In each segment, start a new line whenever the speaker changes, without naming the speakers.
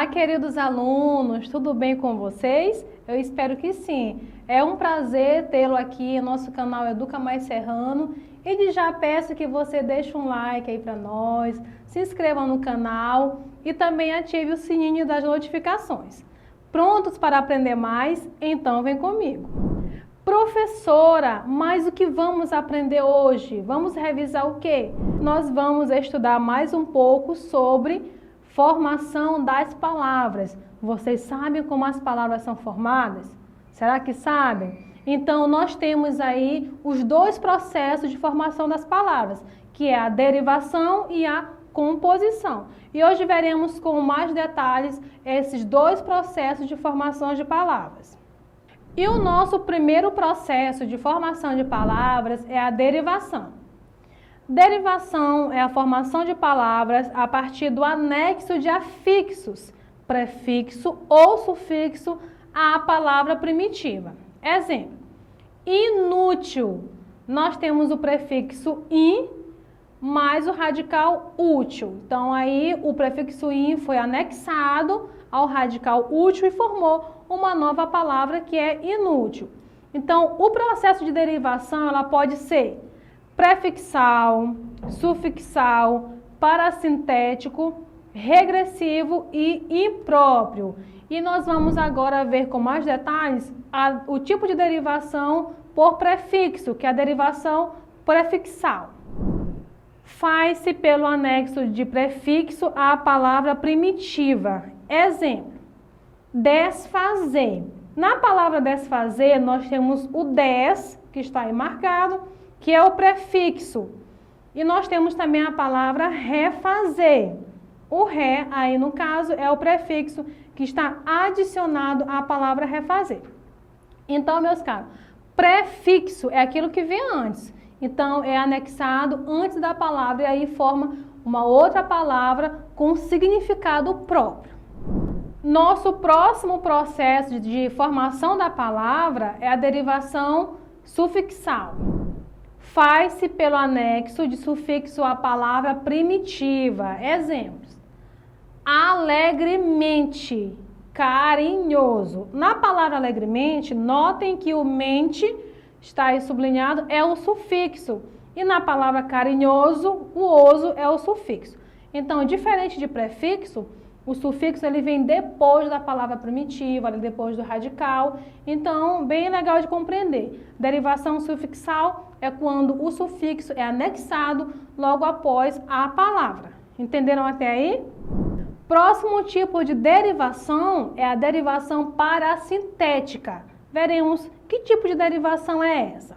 Olá, queridos alunos, tudo bem com vocês? Eu espero que sim. É um prazer tê-lo aqui no nosso canal Educa Mais Serrano e já peço que você deixe um like aí para nós, se inscreva no canal e também ative o sininho das notificações. Prontos para aprender mais? Então vem comigo. Professora, mas o que vamos aprender hoje? Vamos revisar o quê? Nós vamos estudar mais um pouco sobre formação das palavras. Vocês sabem como as palavras são formadas? Será que sabem? Então, nós temos aí os dois processos de formação das palavras, que é a derivação e a composição. E hoje veremos com mais detalhes esses dois processos de formação de palavras. E o nosso primeiro processo de formação de palavras é a derivação. Derivação é a formação de palavras a partir do anexo de afixos, prefixo ou sufixo à palavra primitiva. Exemplo, inútil. Nós temos o prefixo in mais o radical útil. Então, aí o prefixo in foi anexado ao radical útil e formou uma nova palavra que é inútil. Então, o processo de derivação ela pode ser prefixal, sufixal, parasintético, regressivo e impróprio. E nós vamos agora ver com mais detalhes o tipo de derivação por prefixo, que é a derivação prefixal. Faz-se pelo anexo de prefixo à palavra primitiva. Exemplo, desfazer. Na palavra desfazer, nós temos o des, que está aí marcado, que é o prefixo. E nós temos também a palavra refazer. O ré, aí no caso, é o prefixo que está adicionado à palavra refazer. Então, meus caros, prefixo é aquilo que vem antes. Então, é anexado antes da palavra e aí forma uma outra palavra com significado próprio. Nosso próximo processo de formação da palavra é a derivação sufixal. Faz-se pelo anexo de sufixo à palavra primitiva. Exemplos, alegremente, carinhoso. Na palavra alegremente, notem que o mente, está aí sublinhado, é o sufixo. E na palavra carinhoso, o oso é o sufixo. Então, diferente de prefixo, o sufixo ele vem depois da palavra primitiva, depois do radical. Então, bem legal de compreender. Derivação sufixal é quando o sufixo é anexado logo após a palavra. Entenderam até aí? Próximo tipo de derivação é a derivação parasintética. Veremos que tipo de derivação é essa.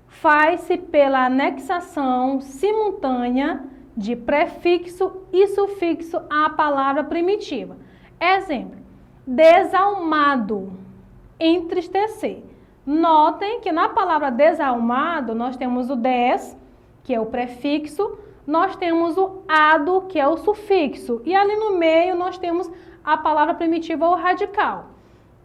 Faz-se pela anexação simultânea de prefixo e sufixo à palavra primitiva. Exemplo, desalmado, entristecer. Notem que na palavra desalmado nós temos o des, que é o prefixo, nós temos o ado, que é o sufixo, e ali no meio nós temos a palavra primitiva ou radical.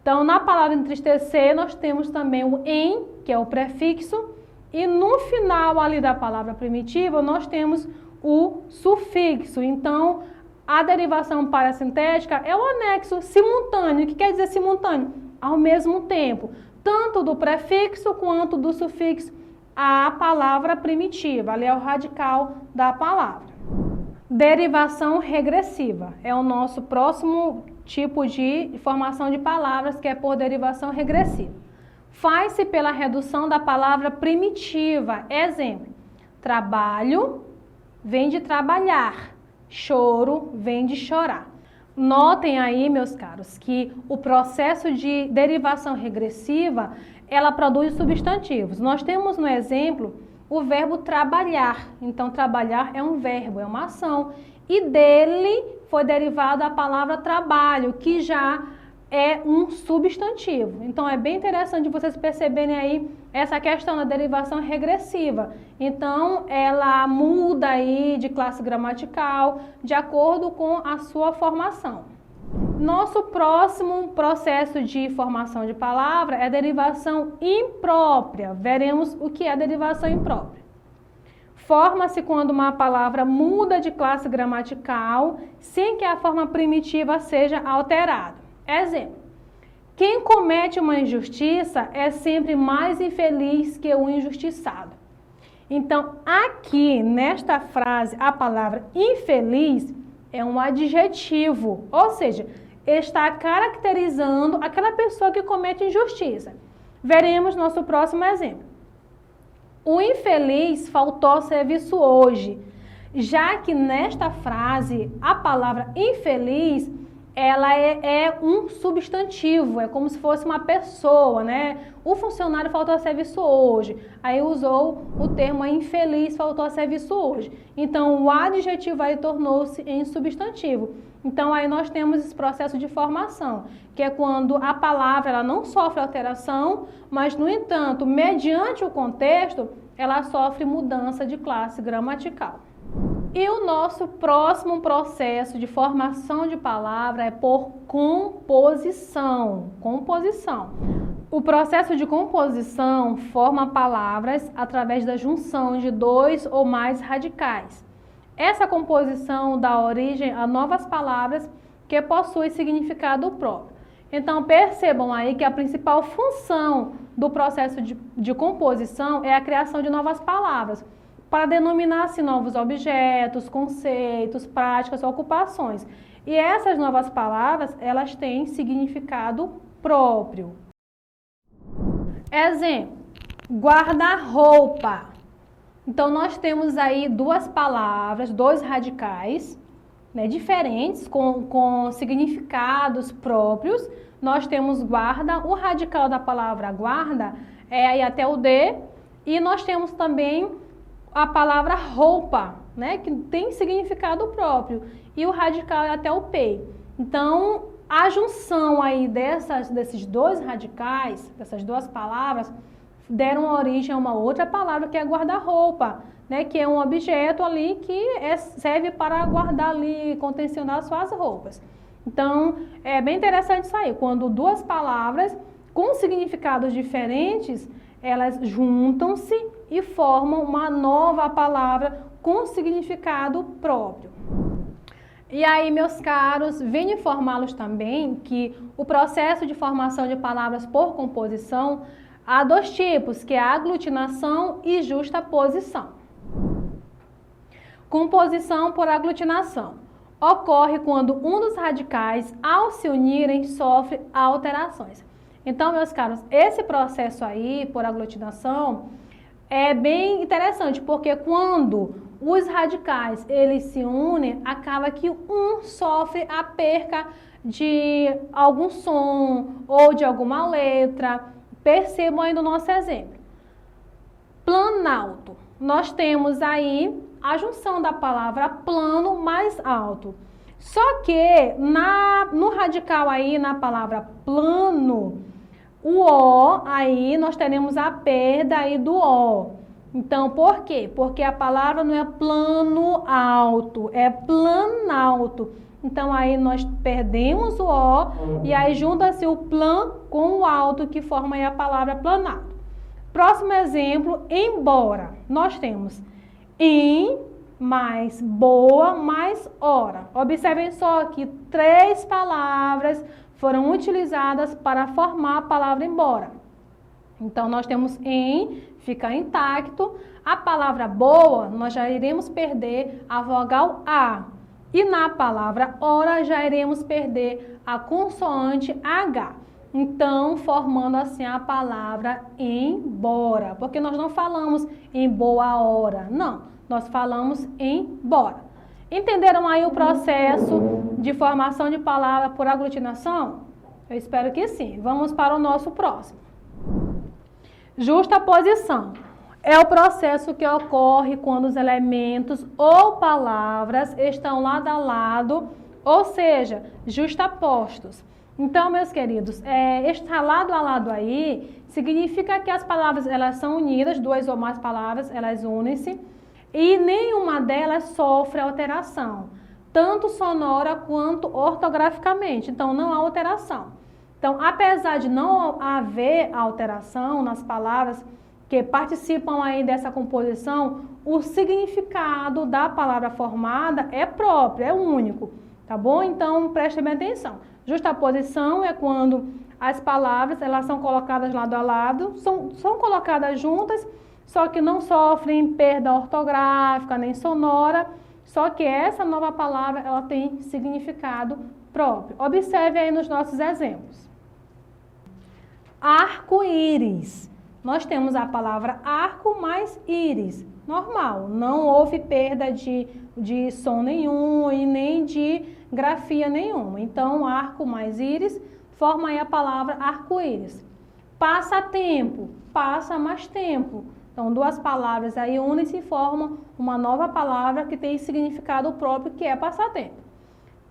Então, na palavra entristecer nós temos também o em, que é o prefixo, e no final ali da palavra primitiva nós temos o sufixo. Então, a derivação parasintética é o anexo simultâneo. O que quer dizer simultâneo? Ao mesmo tempo, tanto do prefixo quanto do sufixo à palavra primitiva. Ali é o radical da palavra. Derivação regressiva é o nosso próximo tipo de formação de palavras, que é por derivação regressiva. Faz-se pela redução da palavra primitiva. Exemplo, trabalho vem de trabalhar, choro vem de chorar. Notem aí, meus caros, que o processo de derivação regressiva, ela produz substantivos. Nós temos no exemplo o verbo trabalhar. Então, trabalhar é um verbo, é uma ação. E dele foi derivada a palavra trabalho, que já é um substantivo. Então, é bem interessante vocês perceberem aí essa questão da derivação regressiva. Então, ela muda aí de classe gramatical de acordo com a sua formação. Nosso próximo processo de formação de palavra é a derivação imprópria. Veremos o que é a derivação imprópria. Forma-se quando uma palavra muda de classe gramatical sem que a forma primitiva seja alterada. Exemplo: quem comete uma injustiça é sempre mais infeliz que o injustiçado. Então, aqui nesta frase, a palavra infeliz é um adjetivo, ou seja, está caracterizando aquela pessoa que comete injustiça. Veremos nosso próximo exemplo. O infeliz faltou ao serviço hoje, já que nesta frase a palavra infeliz ela é um substantivo, é como se fosse uma pessoa, né? O funcionário faltou ao serviço hoje, aí usou o termo infeliz faltou ao serviço hoje. Então o adjetivo aí tornou-se em substantivo. Então aí nós temos esse processo de formação, que é quando a palavra ela não sofre alteração, mas no entanto, mediante o contexto, ela sofre mudança de classe gramatical. E o nosso próximo processo de formação de palavra é por composição. O processo de composição forma palavras através da junção de dois ou mais radicais. Essa composição dá origem a novas palavras que possuem significado próprio. Então, percebam aí que a principal função do processo de composição é a criação de novas palavras, para denominar-se novos objetos, conceitos, práticas, ocupações. E essas novas palavras, elas têm significado próprio. Exemplo: guarda-roupa. Então, nós temos aí duas palavras, dois radicais, né, diferentes, com significados próprios. Nós temos guarda, o radical da palavra guarda é aí até o D, e nós temos também a palavra roupa, né, que tem significado próprio, e o radical é até o P. Então, a junção aí desses dois radicais, dessas duas palavras, deram origem a uma outra palavra que é guarda-roupa, né, que é um objeto ali que serve para guardar ali, contencionar suas roupas. Então, é bem interessante isso aí, quando duas palavras com significados diferentes, elas juntam-se e formam uma nova palavra com significado próprio. E aí, meus caros, venho informá-los também que o processo de formação de palavras por composição há dois tipos, que é a aglutinação e justaposição. Composição por aglutinação ocorre quando um dos radicais, ao se unirem, sofre alterações. Então, meus caros, esse processo aí, por aglutinação, é bem interessante, porque quando os radicais, eles se unem, acaba que um sofre a perca de algum som ou de alguma letra. Percebam aí no nosso exemplo. Planalto. Nós temos aí a junção da palavra plano mais alto. Só que no radical aí, na palavra plano, o O, aí nós teremos a perda aí do O. Então, por quê? Porque a palavra não é plano alto, é planalto. Então, aí nós perdemos o O e aí junta-se o plan com o alto, que forma aí a palavra planalto. Próximo exemplo, embora. Nós temos em mais boa mais hora. Observem só que 3 palavras foram utilizadas para formar a palavra embora. Então, nós temos em, fica intacto. A palavra boa, nós já iremos perder a vogal A. E na palavra hora, já iremos perder a consoante H. Então, formando assim a palavra embora. Porque nós não falamos em boa hora, não. Nós falamos embora. Entenderam aí o processo de formação de palavra por aglutinação? Eu espero que sim. Vamos para o nosso próximo. Justaposição. É o processo que ocorre quando os elementos ou palavras estão lado a lado, ou seja, justapostos. Então, meus queridos, estar lado a lado aí significa que as palavras elas são unidas, 2 ou mais palavras, elas unem-se, e nenhuma delas sofre alteração, tanto sonora quanto ortograficamente. Então, não há alteração. Então, apesar de não haver alteração nas palavras que participam aí dessa composição, o significado da palavra formada é próprio, é único, tá bom? Então, prestem bem atenção. Justaposição é quando as palavras, elas são colocadas lado a lado, são colocadas juntas, só que não sofrem perda ortográfica nem sonora, só que essa nova palavra, ela tem significado próprio. Observe aí nos nossos exemplos. Arco-íris. Nós temos a palavra arco mais íris. Normal, não houve perda de som nenhum e nem de grafia nenhuma. Então, arco mais íris forma aí a palavra arco-íris. Passatempo, passa mais tempo. Então, duas palavras aí unem-se e formam uma nova palavra que tem significado próprio, que é passatempo.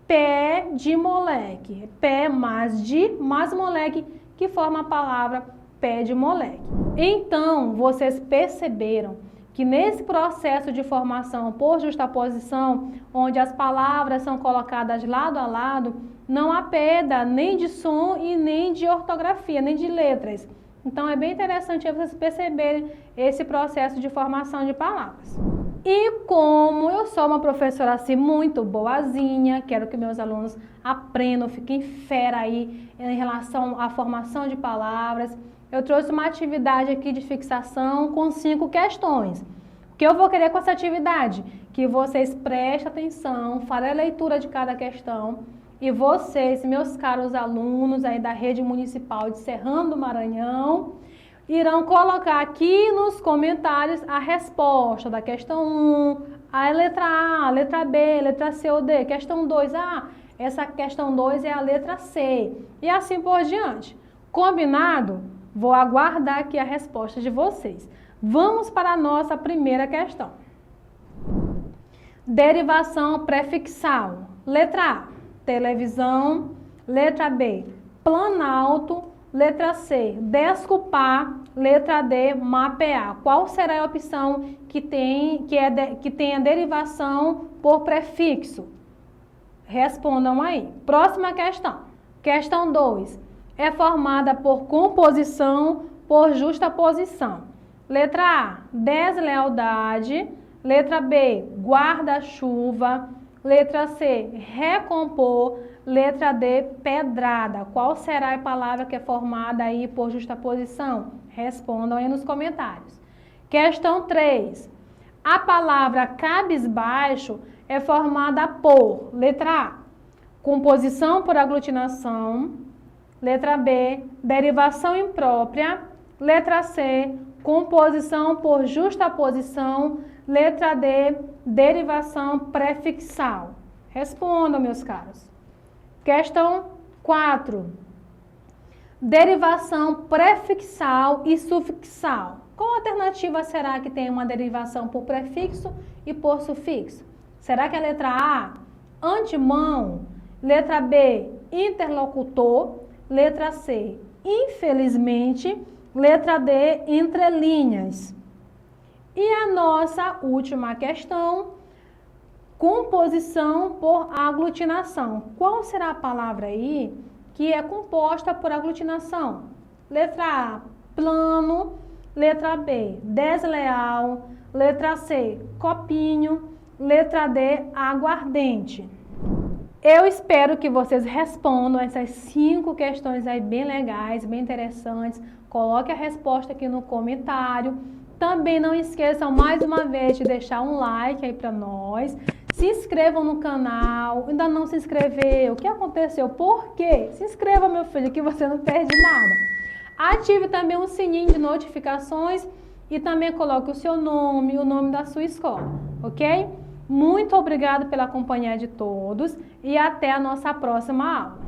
Pé de moleque, pé mais de, mais moleque, que forma a palavra pé de moleque. Então, vocês perceberam que nesse processo de formação por justaposição, onde as palavras são colocadas lado a lado, não há perda nem de som e nem de ortografia, nem de letras. Então, é bem interessante vocês perceberem esse processo de formação de palavras. E como eu sou uma professora assim muito boazinha, quero que meus alunos aprendam, fiquem fera aí em relação à formação de palavras, eu trouxe uma atividade aqui de fixação com 5 questões. O que eu vou querer com essa atividade? Que vocês prestem atenção, farem a leitura de cada questão e vocês, meus caros alunos aí da Rede Municipal de Serrano do Maranhão, irão colocar aqui nos comentários a resposta da questão 1, a letra A, a letra B, a letra C ou D, questão 2, essa questão 2 é a letra C, e assim por diante. Combinado? Vou aguardar aqui a resposta de vocês. Vamos para a nossa primeira questão. Derivação prefixal. Letra A, televisão. Letra B, planalto. Letra C, desculpar. Letra D, mapear. Qual será a opção que tem a derivação por prefixo? Respondam aí. Próxima questão. Questão 2. É formada por composição por justaposição. Letra A, deslealdade. Letra B, guarda-chuva. Letra C, recompor. Letra D, pedrada. Qual será a palavra que é formada aí por justaposição? Respondam aí nos comentários. Questão 3. A palavra cabisbaixo é formada por, letra A, composição por aglutinação. Letra B, derivação imprópria. Letra C, composição por justaposição. Letra D, derivação prefixal. Respondam, meus caros. Questão 4. Derivação prefixal e sufixal. Qual alternativa será que tem uma derivação por prefixo e por sufixo? Será que é a letra A, antemão? Letra B, interlocutor? Letra C, infelizmente? Letra D, entrelinhas. E a nossa última questão, composição por aglutinação. Qual será a palavra aí que é composta por aglutinação? Letra A, plano. Letra B, desleal. Letra C, copinho. Letra D, aguardente. Eu espero que vocês respondam essas 5 questões aí bem legais, bem interessantes. Coloque a resposta aqui no comentário. Também não esqueçam mais uma vez de deixar um like aí para nós. Se inscrevam no canal. Ainda não se inscreveu? O que aconteceu? Por quê? Se inscreva, meu filho, que você não perde nada. Ative também o sininho de notificações e também coloque o seu nome e o nome da sua escola, ok? Muito obrigada pela companhia de todos e até a nossa próxima aula.